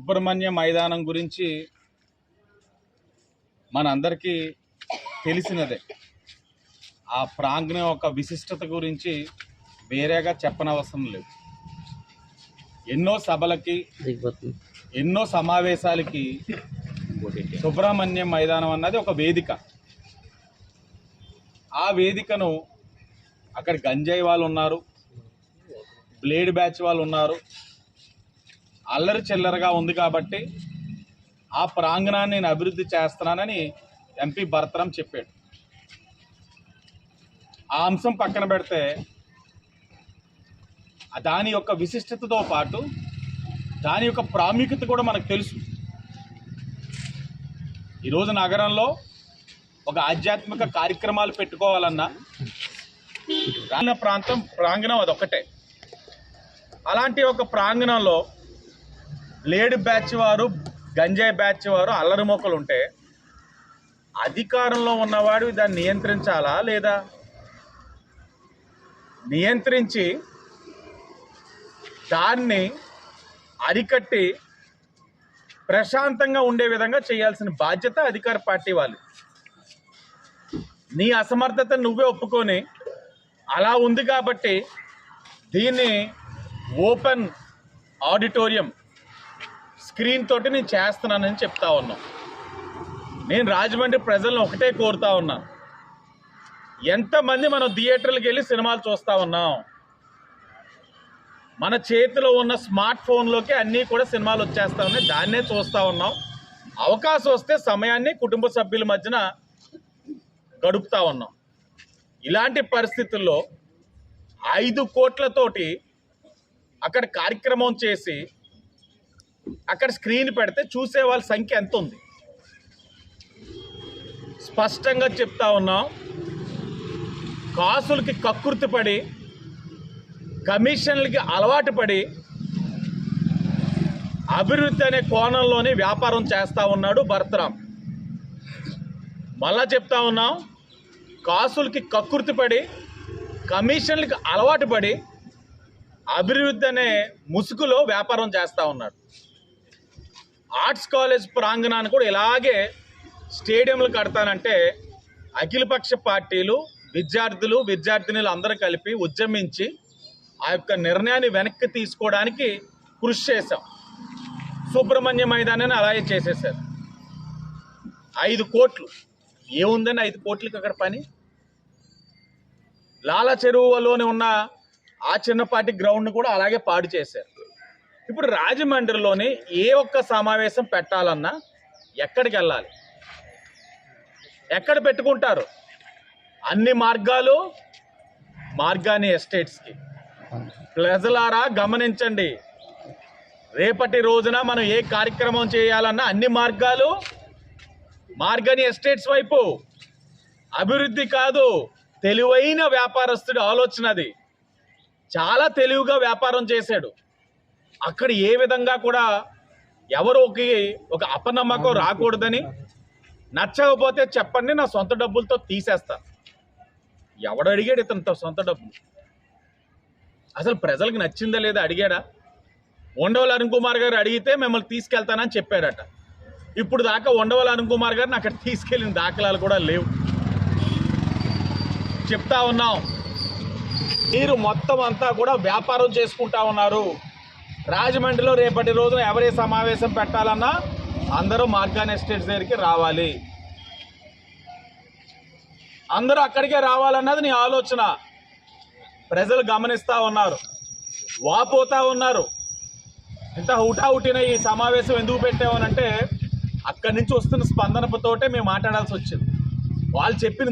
సుబ్రహ్మణ్య మైదానం గురించి మనందరికీ తెలిసినదే. ఆ ప్రాంగణం యొక్క విశిష్టత గురించి వేరేగా చెప్పనవసరం లేదు. ఎన్నో సభలకి, ఎన్నో సమావేశాలకి సుబ్రహ్మణ్యం మైదానం అన్నది ఒక వేదిక. ఆ వేదికను అక్కడ గంజాయి వాళ్ళు ఉన్నారు, బ్లేడ్ బ్యాచ్ వాళ్ళు ఉన్నారు, అల్లరి చిల్లరగా ఉంది కాబట్టి ఆ ప్రాంగణాన్ని నేను అభివృద్ధి చేస్తున్నానని ఎంపీ భరతరాం చెప్పాడు. ఆ అంశం పక్కన పెడితే దాని యొక్క విశిష్టతతో పాటు దాని యొక్క ప్రాముఖ్యత కూడా మనకు తెలుసు. ఈరోజు నగరంలో ఒక ఆధ్యాత్మిక కార్యక్రమాలు పెట్టుకోవాలన్నా రాళ్ళ ప్రాంగణం అదొక్కటే. అలాంటి ఒక ప్రాంగణంలో బ్లేడ్ బ్యాచ్ వారు, గంజాయి బ్యాచ్ వారు అల్లరి మొక్కలు ఉంటే అధికారంలో ఉన్నవాడు దాన్ని నియంత్రించాలా లేదా? నియంత్రించి దాన్ని అరికట్టి ప్రశాంతంగా ఉండే విధంగా చేయాల్సిన బాధ్యత అధికార పార్టీ వాళ్ళు. నీ అసమర్థతను నువ్వే ఒప్పుకొని అలా ఉంది కాబట్టి దీన్ని ఓపెన్ ఆడిటోరియం స్క్రీన్ తోటి నేను చేస్తున్నానని చెప్తా ఉన్నాం. నేను రాజమండ్రి ప్రజలను ఒకటే కోరుతా ఉన్నాను, ఎంతమంది మనం థియేటర్లకు వెళ్ళి సినిమాలు చూస్తూ ఉన్నాం? మన చేతిలో ఉన్న స్మార్ట్ ఫోన్లోకి అన్నీ కూడా సినిమాలు వచ్చేస్తూ ఉన్నాయి, దాన్నే చూస్తూ ఉన్నాం. అవకాశం వస్తే సమయాన్ని కుటుంబ సభ్యుల మధ్యన గడుపుతూ ఉన్నాం. ఇలాంటి పరిస్థితుల్లో 5 కోట్లతోటి అక్కడ కార్యక్రమం చేసి అక్కడ స్క్రీన్ పెడితే చూసే వాళ్ళ సంఖ్య ఎంత ఉంది? స్పష్టంగా చెప్తా ఉన్నాం, కాసులకి కక్కుర్తి పడి, కమిషన్లకి అలవాటు పడి అభివృద్ధి అనే కోణంలోనే వ్యాపారం చేస్తూ ఉన్నాడు భరతరాం. మళ్ళా చెప్తా ఉన్నాం, కాసులకి కక్కుర్తి పడి, కమిషన్లకి అలవాటు పడి అభివృద్ధి అనే ముసుగులో వ్యాపారం చేస్తూ ఉన్నాడు. ఆర్ట్స్ కాలేజ్ ప్రాంగణాన్ని కూడా ఇలాగే స్టేడియంలు కడతానంటే అఖిలపక్ష పార్టీలు, విద్యార్థులు, విద్యార్థినులు అందరూ కలిపి ఉద్యమించి ఆ యొక్క నిర్ణయాన్ని వెనక్కి తీసుకోవడానికి కృషి చేశాం. సుబ్రహ్మణ్య మైదానాన్ని అలాగే చేసేసారు. 5 కోట్లు ఏముందని 5 కోట్లకి అక్కడ పని? లాలా చెరువులోనే ఉన్న ఆ చిన్నపాటి గ్రౌండ్ని కూడా అలాగే పాడు చేశారు. ఇప్పుడు రాజమండ్రిలోని ఏ ఒక్క సమావేశం పెట్టాలన్నా ఎక్కడికి వెళ్ళాలి? ఎక్కడ పెట్టుకుంటారు? అన్ని మార్గాలు మార్గాని ఎస్టేట్స్కి. ప్రజలారా గమనించండి, రేపటి రోజున మనం ఏ కార్యక్రమం చేయాలన్నా అన్ని మార్గాలు మార్గాని ఎస్టేట్స్ వైపు. అభివృద్ధి కాదు, తెలివైన వ్యాపారస్తుడి ఆలోచన అది. చాలా తెలివిగా వ్యాపారం చేశాడు. అక్కడ ఏ విధంగా కూడా ఎవరికి ఒక అపనమ్మకం రాకూడదని, నచ్చకపోతే చెప్పండి, నా సొంత డబ్బులతో తీసేస్తా. ఎవడు అడిగాడు ఇతనితో సొంత డబ్బులు? అసలు ప్రజలకు నచ్చిందా లేదా అడిగాడా? ఉండవల్లి అరుణ్ కుమార్ గారు అడిగితే మిమ్మల్ని తీసుకెళ్తానని చెప్పాడట. ఇప్పుడు దాకా ఉండవల్లి అరుణ్ కుమార్ గారిని అక్కడ తీసుకెళ్ళిన దాఖలాలు కూడా లేవు. చెప్తా ఉన్నాం, మీరు మొత్తం అంతా కూడా వ్యాపారం చేసుకుంటా ఉన్నారు. రాజమండ్రిలో రేపటి రోజున ఎవరే సమావేశం పెట్టాలన్నా అందరూ మార్గాన్ ఎస్టేట్స్ దగ్గరికి రావాలి, అందరూ అక్కడికే రావాలన్నది నీ ఆలోచన. ప్రజలు గమనిస్తూ ఉన్నారు, వాపోతా ఉన్నారు. ఇంత హుటాహుటిన ఈ సమావేశం ఎందుకు పెట్టామనంటే అక్కడి నుంచి వస్తున్న స్పందనతోటే మేము మాట్లాడాల్సి వచ్చింది. వాళ్ళు చెప్పిన